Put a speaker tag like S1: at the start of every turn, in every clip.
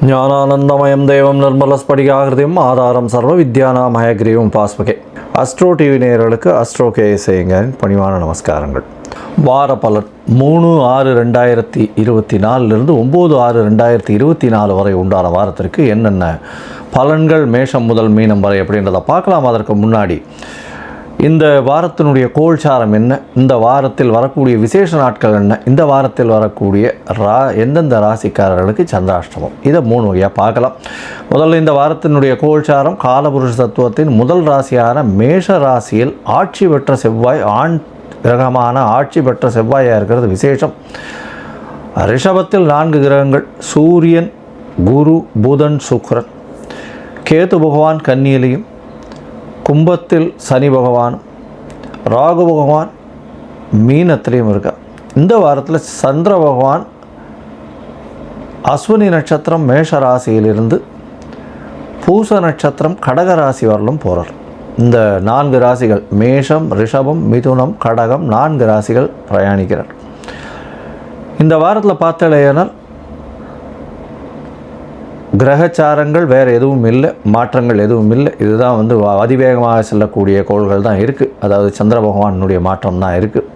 S1: ஞானானந்தமயம் தேவம் நிர்மலஸ்படிகாகிருதியும் ஆதாரம் சர்வ வித்யானாமயக்ரீவம் பாஸ்மகே. அஸ்ட்ரோ டிவி நேயர்களுக்கு அஸ்ட்ரோ கேஎஸ்ஐங்கரின் பணிவான நமஸ்காரங்கள். வார பலன் 3/6/2024 9/6/2024 வரை உண்டான வாரத்திற்கு என்னென்ன பலன்கள் மேஷம் முதல் மீனம் வரை அப்படின்றத பார்க்கலாம். அதற்கு முன்னாடி இந்த வாரத்தினுடைய கோல்சாரம் என்ன, இந்த வாரத்தில் வரக்கூடிய விசேஷ நாட்கள் என்ன, இந்த வாரத்தில் வரக்கூடிய எந்தெந்த ராசிக்காரர்களுக்கு சந்திராஷ்டமம், இதை 3 வகையாக பார்க்கலாம். முதல்ல இந்த வாரத்தினுடைய கோல்சாரம் காலபுருஷ தத்துவத்தின் முதல் ராசியான மேஷ ராசியில் ஆட்சி பெற்ற செவ்வாய், ஆண் கிரகமான ஆட்சி பெற்ற செவ்வாயாக இருக்கிறது விசேஷம். ரிஷபத்தில் 4 கிரகங்கள், சூரியன், குரு, புதன், சுக்கிரன். கேது பகவான் கன்னியிலையும், கும்பத்தில் சனி பகவான், ராகு பகவான் மீனத்திலையும் இருக்கார். இந்த வாரத்தில் சந்திர பகவான் அஸ்வினி நட்சத்திரம் மேஷ ராசியிலிருந்து பூச நட்சத்திரம் கடக ராசி வரலும் போகிறார். இந்த 4 ராசிகள் மேஷம், ரிஷபம், மிதுனம், கடகம் 4 ராசிகள் பிரயாணிக்கிறார். இந்த வாரத்தில் பார்த்தாலேயானால் கிரகச்சாரங்கள் வேறு எதுவும் இல்லை, மாற்றங்கள் எதுவும் இல்லை. இதுதான் அதிவேகமாக செல்லக்கூடிய கோள்கள் தான் இருக்குது. அதாவது சந்திர பகவானுடைய மாற்றம் தான் இருக்குது.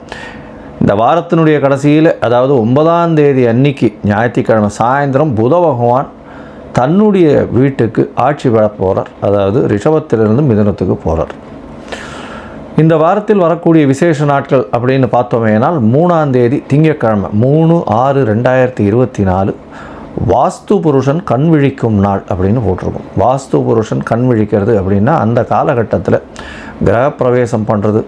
S1: இந்த வாரத்தினுடைய கடைசியில், அதாவது 9ஆம் தேதி அன்னைக்கு ஞாயிற்றுக்கிழமை சாயந்தரம் புத பகவான் தன்னுடைய வீட்டுக்கு ஆட்சி பெற போகிறார். அதாவது ரிஷபத்திலிருந்து மிதுனத்துக்கு போகிறார். இந்த வாரத்தில் வரக்கூடிய விசேஷ நாட்கள் அப்படின்னு பார்த்தோமேனால் 3ஆம் தேதி திங்கட்கிழமை 3/6/2024 வாஸ்து புருஷன் கண் விழிக்கும் நாள் அப்படின்னு போட்டிருக்கும். வாஸ்து புருஷன் கண் விழிக்கிறது அப்படின்னா அந்த காலகட்டத்தில் கிரகப்பிரவேசம் பண்ணுறது,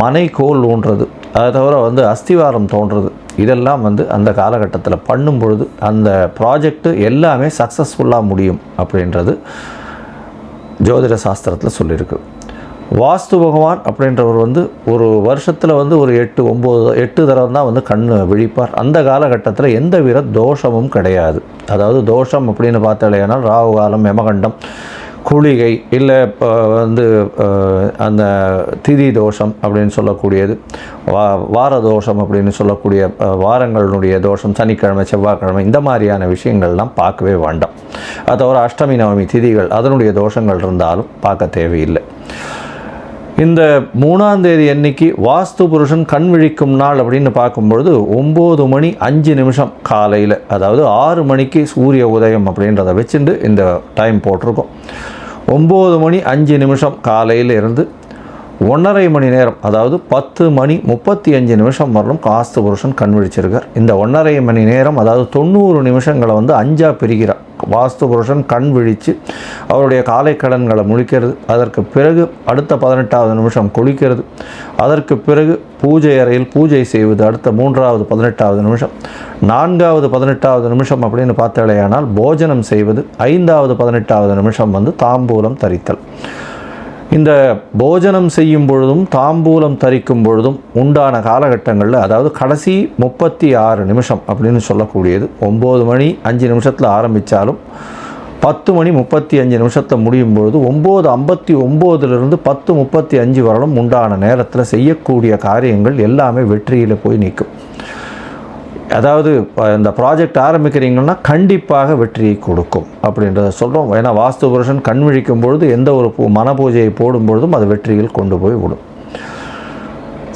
S1: மனை கோல் ஊன்றது, அதை தவிர அஸ்திவாரம் தோன்றது, இதெல்லாம் அந்த காலகட்டத்தில் பண்ணும் பொழுது அந்த ப்ராஜெக்டு எல்லாமே சக்ஸஸ்ஃபுல்லாக முடியும் அப்படின்றது ஜோதிட சாஸ்திரத்தில் சொல்லியிருக்கு. வாஸ்து பகவான் அப்படின்றவர் ஒரு வருஷத்தில் ஒரு 8 தடவை தான் கண் விழிப்பார். அந்த காலகட்டத்தில் எந்த வித தோஷமும் கிடையாது. அதாவது தோஷம் அப்படின்னு பார்த்தாலேனால் ராகு காலம், யமகண்டம், குளிகை, இல்லை அந்த திதி தோஷம் அப்படின்னு சொல்லக்கூடியது, வார தோஷம் அப்படின்னு சொல்லக்கூடிய வாரங்களுடைய தோஷம், சனிக்கிழமை, செவ்வாய்க்கிழமை, இந்த மாதிரியான விஷயங்கள்லாம் பார்க்கவே வேண்டாம். அது தவிர அஷ்டமி, நவமி திதிகள் அதனுடைய தோஷங்கள் இருந்தாலும் பார்க்க தேவையில்லை. இந்த 3ஆம் தேதி அன்னைக்கு வாஸ்து புருஷன் கண் விழிக்கும் நாள் அப்படின்னு பார்க்கும்பொழுது 9:05 காலையில், அதாவது 6 மணிக்கு சூரிய உதயம் அப்படின்றத வச்சுட்டு இந்த டைம் போட்டிருக்கோம். 9:05 காலையில் இருந்து 1.5 மணி நேரம், அதாவது 10:35 வரலும் வாஸ்து புருஷன் கண் விழிச்சிருக்கார். இந்த 1.5 மணி நேரம், அதாவது 90 நிமிஷங்களை 5ஆக பிரிக்கிறார். வாஸ்து புருஷன் கண் விழித்து அவருடைய காலை கடன்களை முடிக்கிறது, அதற்கு பிறகு அடுத்த 18வது நிமிஷம் குளிக்கிறது, அதற்கு பிறகு பூஜை அறையில் பூஜை செய்வது அடுத்த 3வது 18வது நிமிஷம், 4வது 18வது நிமிஷம் அப்படின்னு பார்த்தாலேயானால் போஜனம் செய்வது, 5வது 18வது நிமிஷம் தாம்பூலம் தரித்தல். இந்த போஜனம் செய்யும் பொழுதும் தாம்பூலம் தரிக்கும் பொழுதும் உண்டான காலகட்டங்களில், அதாவது கடைசி 36 நிமிஷம் அப்படின்னு சொல்லக்கூடியது 9:05 ஆரம்பித்தாலும் 10:35 முடியும் பொழுது 9:59 10:35 வரலும் உண்டான நேரத்தில் செய்யக்கூடிய காரியங்கள் எல்லாமே வெற்றியில் போய் நிற்கும். அதாவது இந்த ப்ராஜெக்ட் ஆரம்பிக்கிறீங்கன்னா கண்டிப்பாக வெற்றியை கொடுக்கும் அப்படின்றத சொல்கிறோம். ஏன்னா வாஸ்து புருஷன் கண் விழிக்கும் பொழுது எந்த ஒரு மன பூஜையை போடும் பொழுதும் அது வெற்றியில் கொண்டு போய் விடும்.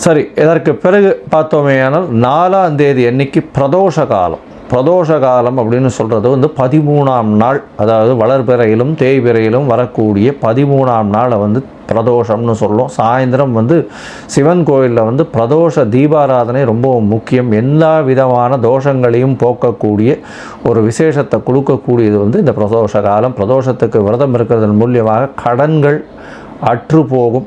S1: சரி, இதற்கு பிறகு பார்த்தோமேயானால் 4ஆம் தேதி அன்னைக்கு பிரதோஷ காலம். பிரதோஷ காலம் அப்படின்னு சொல்கிறது 13ஆம் நாள், அதாவது வளர்பிறையிலும் தேய்பிறையிலும் வரக்கூடிய 13ஆம் நாளை பிரதோஷம்னு சொல்லும். சாயந்தரம் சிவன் கோயிலில் பிரதோஷ தீபாராதனை ரொம்ப முக்கியம். எல்லா விதமான தோஷங்களையும் போக்கக்கூடிய ஒரு விசேஷத்தை கொடுக்கக்கூடியது இந்த பிரதோஷ காலம். பிரதோஷத்துக்கு விரதம் இருக்கிறதன் மூலியமாக கடன்கள் அற்று போகும்,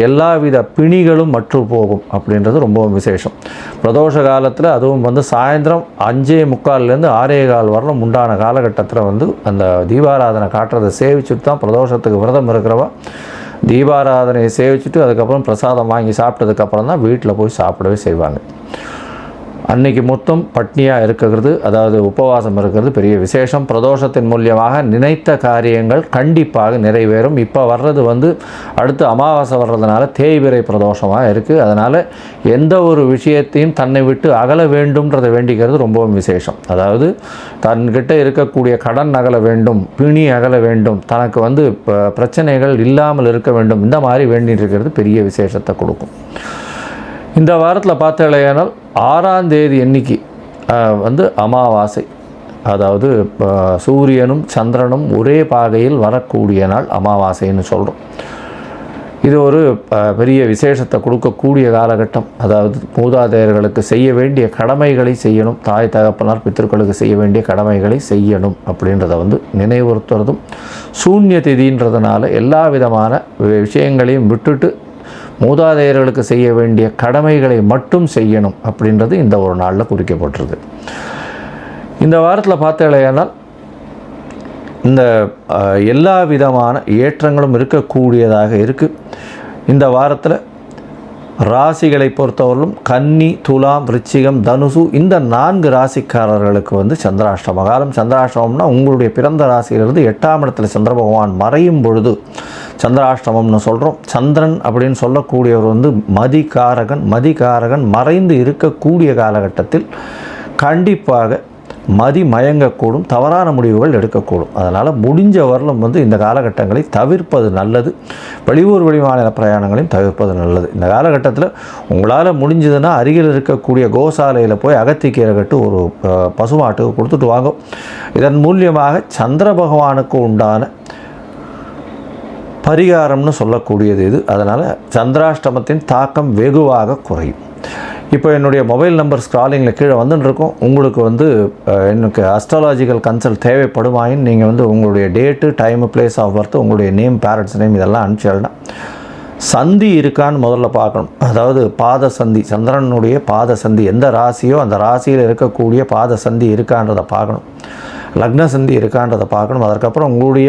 S1: எல்லாவித பிணிகளும் அற்று போகும் அப்படின்றது ரொம்பவும் விசேஷம். பிரதோஷ காலத்தில் அதுவும் சாயந்தரம் 5:45 6:15 வரலும் உண்டான காலகட்டத்தில் அந்த தீபாராதனை காட்டுறதை சேவிச்சுட்டு தான் பிரதோஷத்துக்கு விரதம் இருக்கிறவா தீபாராதனையை சேவிச்சுட்டு அதுக்கப்புறம் பிரசாதம் வாங்கி சாப்பிட்டதுக்கப்புறம் தான் வீட்டில் போய் சாப்பிடவே செய்வாங்க. அன்னைக்கு மொத்தம் பட்னியாக இருக்கிறது, அதாவது உபவாசம் இருக்கிறது பெரிய விசேஷம். பிரதோஷத்தின் மூலியமாக நினைத்த காரியங்கள் கண்டிப்பாக நிறைவேறும். இப்போ வர்றது அடுத்து அமாவாசை வர்றதுனால தேய்பிறை பிரதோஷமாக இருக்குது. அதனால் எந்த ஒரு விஷயத்தையும் தன்னை விட்டு அகல வேண்டும்ன்றதை வேண்டிக்கிறது ரொம்பவும் விசேஷம். அதாவது தன்கிட்ட இருக்கக்கூடிய கடன் அகல வேண்டும், பிணி அகல வேண்டும், தனக்கு பிரச்சனைகள் இல்லாமல் இருக்க வேண்டும், இந்த மாதிரி வேண்டிட்டு இருக்கிறது பெரிய விசேஷத்தை கொடுக்கும். இந்த வாரத்தில் பார்த்தீங்கன்னா 6ஆம் தேதி அன்னைக்கு அமாவாசை, அதாவது சூரியனும் சந்திரனும் ஒரே பாகையில் வரக்கூடிய நாள் அமாவாசைன்னு சொல்கிறோம். இது ஒரு பெரிய விசேஷத்தை கொடுக்கக்கூடிய காலகட்டம். அதாவது மூதாதையர்களுக்கு செய்ய வேண்டிய கடமைகளை செய்யணும், தாய் தகப்பனார் பித்திருக்களுக்கு செய்ய வேண்டிய கடமைகளை செய்யணும் அப்படின்றத நினைவுறுத்துறதும், சூன்ய திதின்றதுனால எல்லா விதமான விஷயங்களையும் விட்டுட்டு மூதாதையர்களுக்கு செய்ய வேண்டிய கடமைகளை மட்டும் செய்யணும் அப்படின்றது இந்த ஒரு நாளில் குறிக்கப்பட்டிருக்கு. இந்த வாரத்தில் பார்த்தீங்கன்னா இந்த எல்லா விதமான ஏற்றங்களும் இருக்கக்கூடியதாக இருக்குது. இந்த வாரத்தில் ராசிகளை பொறுத்தவரையிலும் கன்னி, துலாம், விருச்சிகம், தனுசு இந்த 4 ராசிக்காரர்களுக்கு சந்திராஷ்டம காலம். சந்திராஷ்டமம்னா உங்களுடைய பிறந்த ராசியிலிருந்து 8ஆம் இடத்துல சந்திர பகவான் மறையும் பொழுது சந்திராஷ்டமம்னு சொல்கிறோம். சந்திரன் அப்படின்னு சொல்லக்கூடியவர் மதிகாரகன் மறைந்து இருக்கக்கூடிய காலகட்டத்தில் கண்டிப்பாக மதி மயங்கக்கூடும், தவறான முடிவுகள் எடுக்கக்கூடும். அதனால் முடிஞ்ச வரலும் இந்த காலகட்டங்களை தவிர்ப்பது நல்லது. வெளியூர் வெளிமாநில பிரயாணங்களையும் தவிர்ப்பது நல்லது. இந்த காலகட்டத்தில் உங்களால் முடிஞ்சதுன்னா அருகில் இருக்கக்கூடிய கோசாலையில் போய் அகத்திக்கீரை கட்டு ஒரு பசுமாட்டுக்கு கொடுத்துட்டு வாங்க. இதன் மூலியமாக சந்திர பகவானுக்கு உண்டான பரிகாரம்னு சொல்லக்கூடியது இது. அதனால் சந்திராஷ்டமத்தின் தாக்கம் வெகுவாக குறையும். இப்போ என்னுடைய மொபைல் நம்பர் ஸ்க்ராலிங்கில் கீழே வந்துட்டுருக்கோம். உங்களுக்கு எனக்கு அஸ்ட்ராலாஜிக்கல் கன்சல்ட் தேவைப்படுமாயின் நீங்கள் உங்களுடைய date, time, place of birth, உங்களுடைய நேம், பேரண்ட்ஸ் நேம் இதெல்லாம் அனுப்பிச்சிடனா. சந்தி இருக்கான்னு முதல்ல பார்க்கணும். அதாவது பாத சந்தி, சந்திரனுடைய பாத சந்தி எந்த ராசியோ அந்த ராசியில் இருக்கக்கூடிய பாத சந்தி இருக்கான்றதை பார்க்கணும். லக்ன சந்தி இருக்கான்றதை பார்க்கணும். அதற்கப்புறம் உங்களுடைய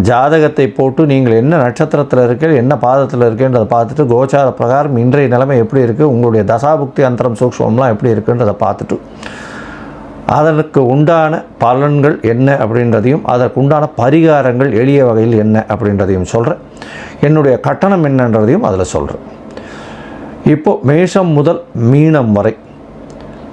S1: ஜாதகத்தை போட்டு நீங்கள் என்ன நட்சத்திரத்தில் இருக்கீங்க, என்ன பாதத்தில் இருக்கேன்றதை பார்த்துட்டு கோச்சார பிரகாரம் இன்றைய நிலைமை எப்படி இருக்குது, உங்களுடைய தசாபுக்தி அந்தரம் சூக்ஷ்மம்லாம் எப்படி இருக்குன்றதை பார்த்துட்டு அதற்கு உண்டான பலன்கள் என்ன அப்படின்றதையும் அதற்கு உண்டான பரிகாரங்கள் எளிய வகையில் என்ன அப்படின்றதையும் சொல்கிறேன். என்னுடைய கட்டணம் என்னன்றதையும் அதில் சொல்கிறேன். இப்போது மேஷம் முதல் மீனம் வரை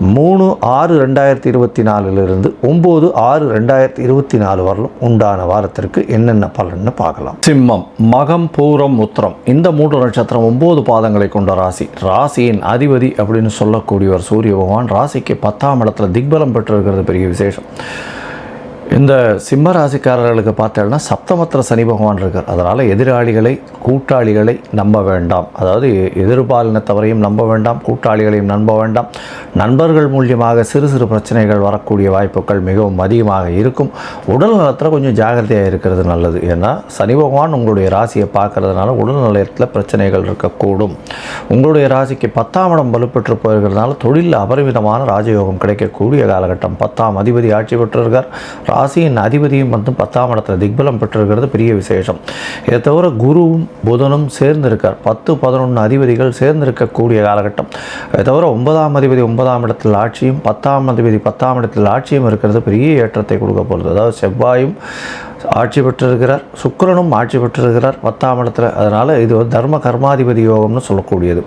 S1: 3/6/2024 9/6/2024 வரலும் உண்டான வாரத்திற்கு என்னென்ன பலன்னு பார்க்கலாம். சிம்மம், மகம், பூரம், உத்திரம் இந்த 3 நட்சத்திரம் 9 பாதங்களை கொண்ட ராசி. ராசியின் அதிபதி அப்படின்னு சொல்லக்கூடியவர் சூரிய பகவான். ராசிக்கு 10ஆம் இடத்துல திக்பலம் பெற்றிருக்கிறது பெரிய விசேஷம். இந்த சிம்ம ராசிக்காரர்களுக்கு பார்த்தோம்னா சப்தமத்தில் சனி பகவான் இருக்கார். அதனால் எதிராளிகளை, கூட்டாளிகளை நம்ப வேண்டாம். அதாவது எதிர்பாலினத்தவரையும் நம்ப வேண்டாம், கூட்டாளிகளையும் நம்ப வேண்டாம். நண்பர்கள் மூலியமாக சிறு சிறு பிரச்சனைகள் வரக்கூடிய வாய்ப்புகள் மிகவும் அதிகமாக இருக்கும். உடல் நலத்தில் கொஞ்சம் ஜாகிரதையாக இருக்கிறது நல்லது. ஏன்னா சனி பகவான் உங்களுடைய ராசியை பார்க்கறதுனால உடல் நலத்தில் பிரச்சனைகள் இருக்கக்கூடும். உங்களுடைய ராசிக்கு 10ஆம் இடம் வலுப்பெற்று போயிருக்கிறதுனால தொழிலில் அபரிமிதமான ராஜயோகம் கிடைக்கக்கூடிய காலகட்டம். 10ஆம் அதிபதி ஆட்சி பெற்றிருக்கார். ராசியின் அதிபதியும் 10ஆம் இடத்துல திக்பலம் பெற்றிருக்கிறது பெரிய விசேஷம். இதை தவிர குருவும் புதனும் சேர்ந்திருக்கார். 10, 11 அதிபதிகள் சேர்ந்திருக்கக்கூடிய காலகட்டம். இதை தவிர 9ஆம் அதிபதி 9ஆம் இடத்தில் ஆட்சியும் 10ஆம் அதிபதி 10ஆம் இடத்தில் ஆட்சியும் இருக்கிறது பெரிய ஏற்றத்தை கொடுக்க போகிறது. அதாவது செவ்வாயும் ஆட்சி பெற்றிருக்கிறார், சுக்கிரனும் ஆட்சி பெற்றிருக்கிறார் 10ஆம் இடத்துல. அதனால் இது தர்ம கர்மாதிபதி யோகம்னு சொல்லக்கூடியது.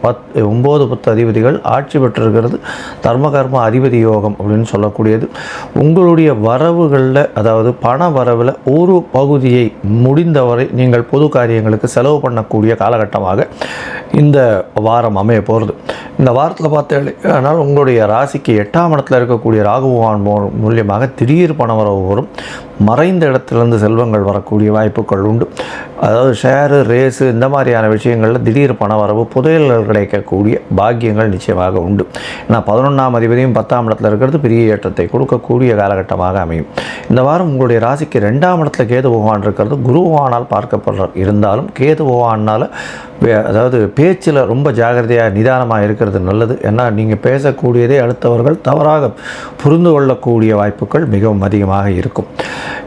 S1: 9, 10 அதிபதிகள் ஆட்சி பெற்றிருக்கிறது தர்ம கர்ம அதிபதி யோகம் அப்படின்னு சொல்லக்கூடியது. உங்களுடைய வரவுகளில், அதாவது பண வரவில் ஒரு பகுதியை முடிந்தவரை நீங்கள் பொது காரியங்களுக்கு செலவு பண்ணக்கூடிய காலகட்டமாக இந்த வாரம் அமைய போகிறது. இந்த வாரத்தில் பார்த்தீங்கன்னா உங்களுடைய ராசிக்கு 8ஆம் இடத்துல இருக்கக்கூடிய ராகு பகவான் மூலியமாக திடீர் பண வரவு வரும். மறைந்த இடத்துலேருந்து செல்வங்கள் வரக்கூடிய வாய்ப்புகள் உண்டு. அதாவது ஷேரு, ரேஸு இந்த மாதிரியான விஷயங்களில் திடீர் பண வரவு, புதையல்கள் கிடைக்கக்கூடிய பாக்கியங்கள் நிச்சயமாக உண்டு. ஏன்னா 11ஆம் அதிபதியும் 10ஆம் இடத்துல இருக்கிறது பெரிய ஏற்றத்தை கொடுக்கக்கூடிய காலகட்டமாக அமையும். இந்த வாரம் உங்களுடைய ராசிக்கு 2ஆம் இடத்துல கேது பகவான் இருக்கிறது குரு பகவானால் பார்க்கப்படுறார். இருந்தாலும் கேது பகவானால் அதாவது பேச்சில் ரொம்ப ஜாகிரதையாக நிதானமாக இருக்கிறது நல்லது. ஏன்னா நீங்கள் பேசக்கூடியதே அடுத்தவர்கள் தவறாக புரிந்து கொள்ளக்கூடிய வாய்ப்புகள் மிகவும் அதிகமாக இருக்கும்.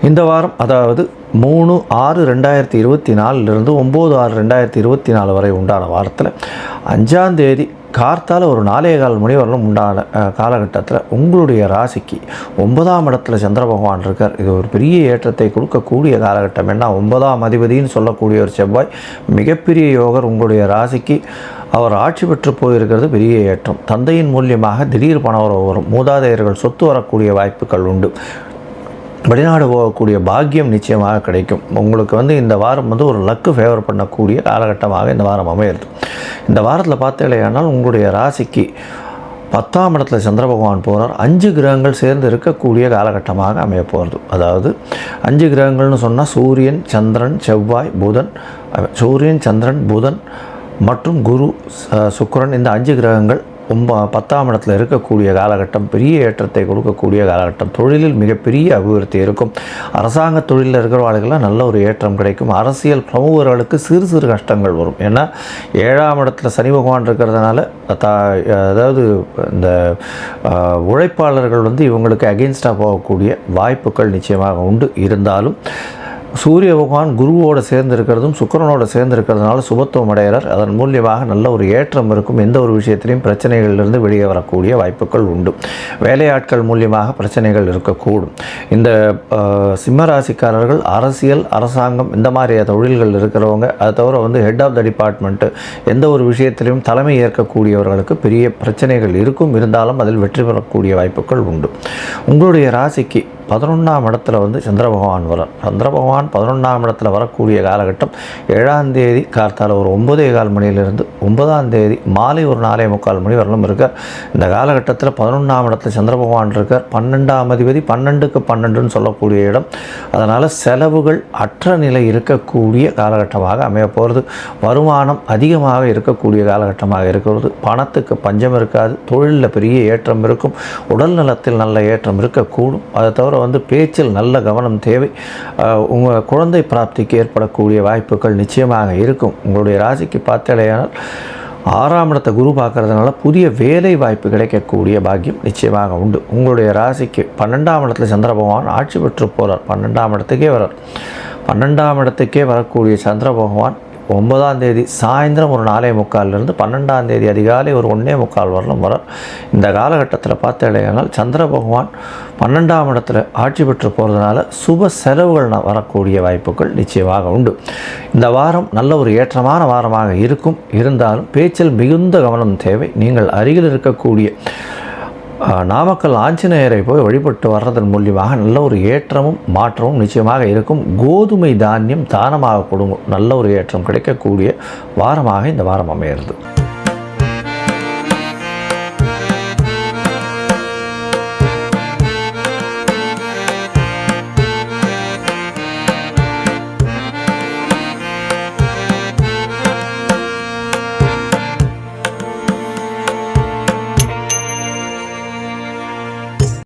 S1: இந்த வாரம் அதாவது 3/6/2024 9/6/2024 வரை உண்டான வாரத்தில் 5ஆம் தேதி கார்த்தால ஒரு 4:15 மணி வரலும் உண்டான காலகட்டத்தில் உங்களுடைய ராசிக்கு 9ஆம் இடத்துல சந்திர பகவான் இருக்கார். இது ஒரு பெரிய ஏற்றத்தை கொடுக்கக்கூடிய காலகட்டம். ஏன்னா 9ஆம் அதிபதினு சொல்லக்கூடிய ஒரு செவ்வாய் மிகப்பெரிய யோகர். உங்களுடைய ராசிக்கு அவர் ஆட்சி பெற்று போயிருக்கிறது பெரிய ஏற்றம். தந்தையின் மூலியமாக திடீர் பண உறவு வரும். மூதாதையர்கள் சொத்து வரக்கூடிய வாய்ப்புகள் உண்டு. வெளிநாடு போகக்கூடிய பாக்கியம் நிச்சயமாக கிடைக்கும். உங்களுக்கு இந்த வாரம் ஒரு லக்கு ஃபேவர் பண்ணக்கூடிய காலகட்டமாக இந்த வாரம் அமையிறது. இந்த வாரத்தில் பார்த்தீங்களேனால் உங்களுடைய ராசிக்கு 10ஆம் இடத்துல சந்திர பகவான் போகிறார். 5 கிரகங்கள் சேர்ந்து இருக்கக்கூடிய காலகட்டமாக அமைய போகிறது. அதாவது 5 கிரகங்கள்னு சொன்னால் சூரியன், சந்திரன், செவ்வாய், புதன், சூரியன், சந்திரன், புதன் மற்றும் குரு, சுக்கிரன், இந்த 5 கிரகங்கள் 10ஆம் இடத்துல இருக்கக்கூடிய காலகட்டம் பெரிய ஏற்றத்தை கொடுக்கக்கூடிய காலகட்டம். தொழிலில் மிகப்பெரிய அபிவிருத்தி இருக்கும். அரசாங்க தொழிலில் இருக்கிறவர்களுக்கெல்லாம் நல்ல ஒரு ஏற்றம் கிடைக்கும். அரசியல் பிரமுகர்களுக்கு சிறு சிறு கஷ்டங்கள் வரும். ஏன்னா 7ஆம் இடத்துல சனி பகவான் இருக்கிறதுனால அதாவது இந்த உழைப்பாளர்கள் இவங்களுக்கு அகெயின்ஸ்டாக போகக்கூடிய வாய்ப்புகள் நிச்சயமாக உண்டு. இருந்தாலும் சூரிய பகவான் குருவோடு சேர்ந்து இருக்கிறதும் சுக்கிரனோடு சேர்ந்து இருக்கிறதுனால சுபத்துவம் அடைகிறார். அதன் மூலியமாக நல்ல ஒரு ஏற்றம் இருக்கும். எந்த ஒரு விஷயத்திலையும் பிரச்சனைகளிலிருந்து வெளியே வரக்கூடிய வாய்ப்புகள் உண்டு. வேலையாட்கள் மூலியமாக பிரச்சனைகள் இருக்கக்கூடும். இந்த சிம்மராசிக்காரர்கள் அரசியல், அரசாங்கம் இந்த மாதிரி தொழில்கள் இருக்கிறவங்க, அதை தவிர ஹெட் ஆஃப் த டிபார்ட்மெண்ட்டு, எந்த ஒரு விஷயத்திலையும் தலைமை ஏற்கக்கூடியவர்களுக்கு பெரிய பிரச்சனைகள் இருக்கும். இருந்தாலும் அதில் வெற்றி பெறக்கூடிய வாய்ப்புகள் உண்டு. உங்களுடைய ராசிக்கு 11ஆம் இடத்துல சந்திர பகவான் வரார். சந்திர பகவான் 11ஆம் இடத்துல வரக்கூடிய காலகட்டம் 7ஆம் தேதி கார்த்தால ஒரு 9:15 மணியிலிருந்து 9ஆம் தேதி மாலை ஒரு 4:45 மணி வரலும் இருக்கார். இந்த காலகட்டத்தில் 11ஆம் இடத்துல சந்திர பகவான் இருக்கார். 12ஆம் அதிபதி 12க்கு 12ன்னு சொல்லக்கூடிய இடம். அதனால் செலவுகள் அற்ற நிலை இருக்கக்கூடிய காலகட்டமாக அமைய போகிறது. வருமானம் அதிகமாக இருக்கக்கூடிய காலகட்டமாக இருக்கிறது. பணத்துக்கு பஞ்சம் இருக்காது. தொழிலில் பெரிய ஏற்றம் இருக்கும். உடல் நலத்தில் நல்ல ஏற்றம் இருக்கக்கூடும். அதை தவிர பேச்சில் நல்ல கவனம் தேவை. உங்கள் குழந்தை பிராப்திக்கு ஏற்படக்கூடிய வாய்ப்புகள் நிச்சயமாக இருக்கும். உங்களுடைய ராசிக்கு பார்த்தலையானால் 6ஆம் இடத்தை குரு பார்க்கறதுனால புதிய வேலை வாய்ப்பு கிடைக்கக்கூடிய பாக்கியம் நிச்சயமாக உண்டு. உங்களுடைய ராசிக்கு 12ஆம் இடத்துல சந்திர பகவான் ஆட்சி பெற்று போகிறார். 12ஆம் இடத்துக்கே வரார். 12ஆம் இடத்துக்கே வரக்கூடிய சந்திர பகவான் 9ஆம் தேதி சாயந்தரம் ஒரு 4:45 12ஆம் தேதி அதிகாலை ஒரு 1:45 வரலும் வரார். இந்த காலகட்டத்தில் பார்த்தீங்கன்னா சந்திர பகவான் 12ஆம் இடத்துல ஆட்சி பெற்று போகிறதுனால சுப செலவுகள் வரக்கூடிய வாய்ப்புகள் நிச்சயமாக உண்டு. இந்த வாரம் நல்ல ஒரு ஏற்றமான வாரமாக இருக்கும். இருந்தாலும் பேச்சில் மிகுந்த கவனம் தேவை. நீங்கள் அருகில் இருக்கக்கூடிய நாமக்கல் ஆஞ்சநேயரை போய் வழிபட்டு வர்றதன் மூலியமாக நல்ல ஒரு ஏற்றமும் மாற்றமும் நிச்சயமாக இருக்கும். கோதுமை தானியம் தானமாக கொடுங்க. நல்ல ஒரு ஏற்றம் கிடைக்கக்கூடிய வாரமாக இந்த வாரம் அமையிறது.